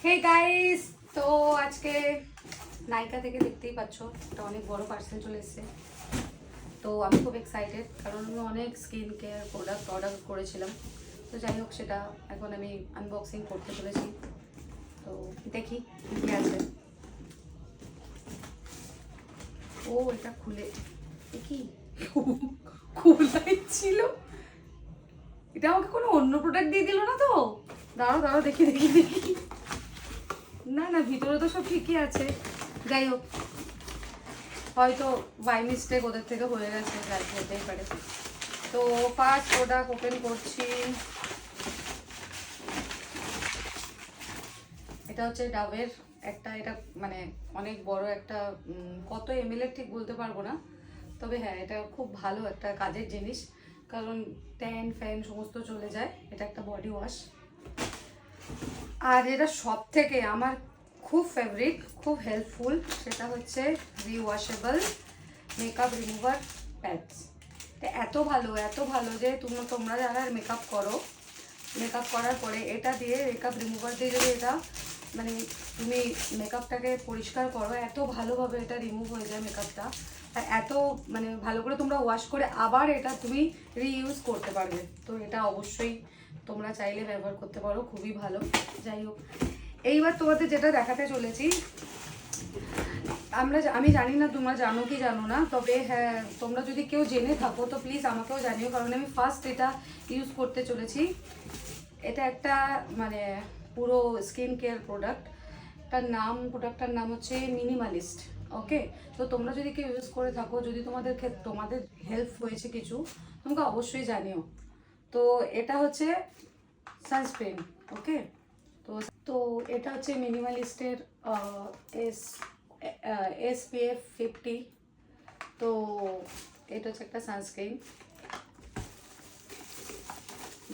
Hey guys, তো আজকে নাইকা থেকে দেখতেই পাচ্ছ একটা অনেক বড় পার্সেল চলে এসেছে। তো আমি খুব এক্সাইটেড, কারণ আমি অনেক স্কিন কেয়ার প্রোডাক্ট অর্ডার করেছিলাম। তো যাই হোক, সেটা এখন আমি আনবক্সিং করতে চলেছি। তো দেখি কী আছে। ও, এটা খুলে কি খোলাই ছিল? এটা আমাকে কোনো অন্য প্রোডাক্ট দিয়ে দিল না তো? দাঁড়াও দাঁড়াও, দেখি দেখি দেখি। না না, ভিতরে তো সব ঠিকই আছে। যাই হোক, হয়তো বাই মিস্টেক ওদের থেকে হয়ে গেছে, যাই হতেই পারে। তো ফার্স্ট প্রোডাক্ট ওপেন করছি। এটা হচ্ছে ডাবের একটা, এটা মানে অনেক বড় একটা, কত এমএল এর ঠিক বলতে পারবো না, তবে হ্যাঁ এটা খুব ভালো একটা কাজের জিনিস, কারণ ট্যান ফ্যান সমস্ত চলে যায়। এটা একটা বডি ওয়াশ, আর এটা সব থেকে আমার খুব ফেভারিট, খুব হেল্পফুল, সেটা হচ্ছে রিওয়াশেবল মেকআপ রিমুভার প্যাডস। এত ভালো এত ভালো যে তোমরা যারা মেকআপ করো, মেকআপ করার পরে এটা দিয়ে মেকআপ রিমুভার দিয়ে যদি এটা মানে তুমি মেকআপটাকে পরিষ্কার করো, এত ভালোভাবে এটা রিমুভ হয়ে যায় মেকআপটা। আর এত মানে ভালো করে তোমরা ওয়াশ করে আবার এটা তুমি রিইউজ করতে পারবে। তো এটা অবশ্যই তোমরা চাইলে ব্যবহার করতে পারো, খুবই ভালো। যাই হোক, এইবার তোমাদের যেটা দেখাতে চলেছি, আমি জানি না তোমরা জানো কি জানো না, তবে হ্যাঁ তোমরা যদি কেউ জেনে থাকো তো প্লিজ আমাকেও জানিও, কারণ আমি ফার্স্ট এটা ইউজ করতে চলেছি। এটা একটা মানে পুরো স্কিন কেয়ার প্রোডাক্ট, প্রোডাক্টটার নাম হচ্ছে মিনিমালিস্ট। ওকে, তো তোমরা যদি কেউ ইউজ করে থাকো, যদি তোমাদের হেল্প হয়েছে কিছু, তোমাকে অবশ্যই জানিও। তো এটা হচ্ছে সানস্ক্রিন। ওকে, তো তো এটা হচ্ছে মিনিমালিস্টের এস SPF 50। তো এটা হচ্ছে একটা সানস্ক্রিন।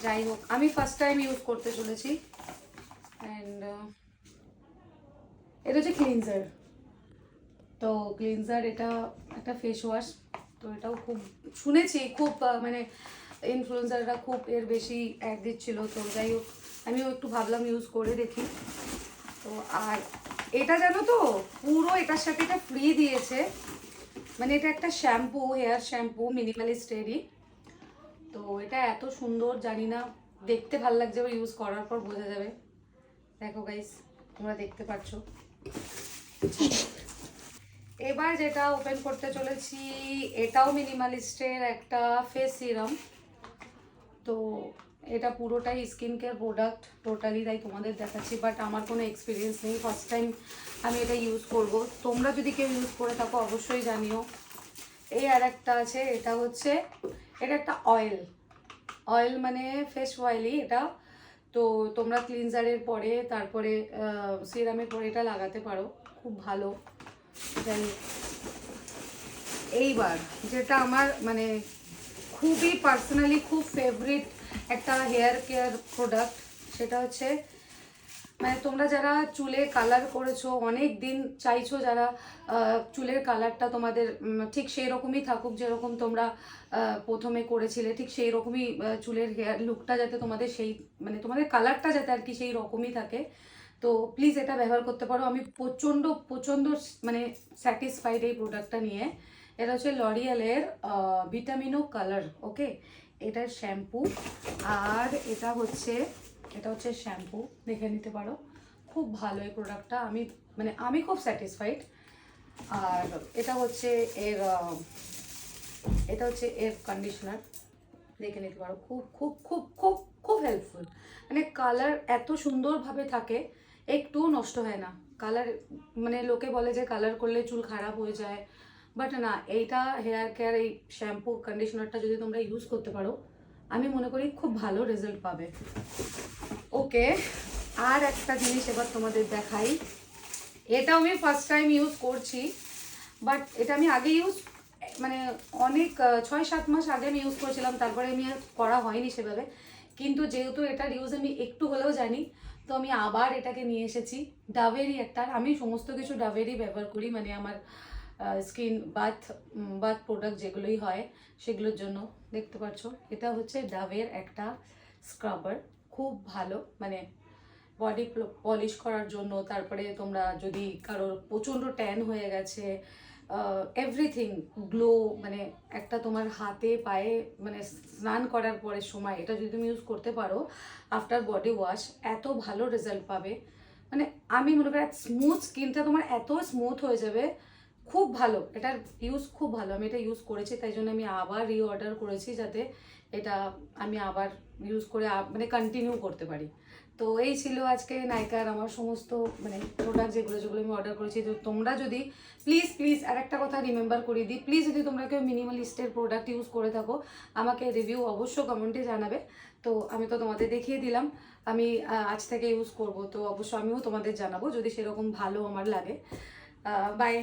যাই হোক, আমি ফার্স্ট টাইম ইউজ করতে চলেছি। অ্যান্ড এটা হচ্ছে ক্লিনজার। তো ক্লিনজার এটা একটা ফেস ওয়াশ। তো এটাও খুব শুনেছি, খুব মানে ইনফ্লুয়েন্সাররা খুব এর বেশি অ্যাড দিচ্ছিলো। তো যাই হোক, আমিও একটু ভাবলাম ইউজ করে দেখি। তো আর এটা জানো তো, পুরো এটার সাথে এটা ফ্রি দিয়েছে, মানে এটা একটা শ্যাম্পু, হেয়ার শ্যাম্পু মিনিমালিস্টেরই। তো এটা এত সুন্দর, জানি না, দেখতে ভালো লাগছে, ইউজ করার পর বোঝা যাবে। দেখো গাইস, তোমরা দেখতে পাচ্ছ। এবার যেটা ওপেন করতে চলেছি, এটাও মিনিমালিস্টের একটা ফেস সিরাম। তো এটা পুরোটাই স্কিন কেয়ার প্রোডাক্ট টোটালি, তাই তোমাদের দেখাচ্ছি, বাট আমার কোনো এক্সপিরিয়েন্স নেই, ফার্স্ট টাইম আমি এটা ইউজ করব। তোমরা যদি কেউ ইউজ করে থাকো অবশ্যই জানিও। এই আর একটা আছে, এটা একটা অয়েল, মানে ফেস অয়েলই এটা। তো তোমরা ক্লিনজারের পরে, তারপরে সিরামের পরে এটা লাগাতে পারো, খুব ভালো। যাই হোক, এইবার যেটা আমার মানে খুবই পার্সোনালি খুব ফেভারিট একটা হেয়ার কেয়ার প্রোডাক্ট, সেটা হচ্ছে মানে তোমরা যারা চুলে কালার করেছো, অনেক দিন চাইছো, যারা চুলের কালারটা তোমাদের ঠিক সেই রকমই থাকুক, যেরকম তোমরা প্রথমে করেছিলে, ঠিক সেই রকমই চুলের হেয়ার লুকটা যাতে তোমাদের সেই মানে তোমাদের কালারটা যাতে আর কি সেই রকমই থাকে। তো প্লিজ এটা ব্যবহার করতে পারো। আমি প্রচণ্ড প্রচণ্ড মানে স্যাটিসফাইড এই প্রোডাক্টটা নিয়ে। এটা হচ্ছে লরিয়ালের ভিটামিনো কালার। ওকে, এটার শ্যাম্পু, আর এটা হচ্ছে শ্যাম্পু, দেখে নিতে পারো। খুব ভালো এই প্রোডাক্টটা, আমি খুব স্যাটিসফাইড। আর এটা হচ্ছে এর কন্ডিশনার, দেখে নিতে পারো। খুব খুব খুব খুব খুব হেল্পফুল, মানে কালার এত সুন্দরভাবে থাকে, একটুও নষ্ট হয় না কালার। মানে লোকে বলে যে কালার করলে চুল খারাপ হয়ে যায়, বাট না, এইটা হেয়ার কেয়ার এই শ্যাম্পু কন্ডিশনারটা যদি তোমরা ইউজ করতে পারো, আমি মনে করি খুব ভালো রেজাল্ট পাবে। ওকে, আর একটা জিনিস এবার তোমাদের দেখাই। এটা আমি ফার্স্ট টাইম ইউজ করছি, বাট এটা আমি আগে মানে অনেক 6-7 মাস আগে আমি ইউজ করেছিলাম, তারপরে আমি আর করা হয়নি সেভাবে। কিন্তু যেহেতু এটার ইউজ আমি একটু হলেও জানি, তো আমি আবার এটাকে নিয়ে এসেছি। ডাবেরই একটা, আমি সমস্ত কিছু ডাবেরই ব্যবহার করি, মানে আমার স্কিন বাথ প্রোডাক্ট যেগুলোই হয় সেগুলোর জন্য। দেখতে পাচ্ছ, এটা হচ্ছে ডাবের একটা স্ক্রাবার, খুব ভালো, মানে বডি পলিশ করার জন্য, তারপরে তোমরা যদি কারোর প্রচণ্ড ট্যান হয়ে গেছে, এভরিথিং গ্লো, মানে একটা তোমার হাতে পায়ে মানে স্নান করার পরে সময় এটা যদি তুমি ইউজ করতে পারো আফটার বডি ওয়াশ, এত ভালো রেজাল্ট পাবে। মানে আমি মনে করি স্মুথ স্কিনটা তোমার এত স্মুথ হয়ে যাবে, খুব ভালো, এটার ইউজ খুব ভালো। আমি এটা ইউজ করেছি, তাই জন্য আমি আবার রিঅর্ডার করেছি, যাতে এটা আমি আবার ইউজ করে মানে কন্টিনিউ করতে পারি। তো এই ছিল আজকে নাইকার আমার সমস্ত মানে প্রোডাক্ট যেগুলো যেগুলো আমি অর্ডার করেছি। তো তোমরা যদি প্লিজ আর একটা কথা রিমেম্বার করিয়ে দিই, প্লিজ যদি তোমরা কেউ মিনিমালিস্টের প্রোডাক্ট ইউজ করে থাকো আমাকে রিভিউ অবশ্য কমেন্টে জানাবে। তো আমি তো তোমাদের দেখিয়ে দিলাম, আমি আজ থেকে ইউজ করব, তো অবশ্য আমিও তোমাদের জানাবো যদি সেরকম ভালো আমার লাগে। বাই।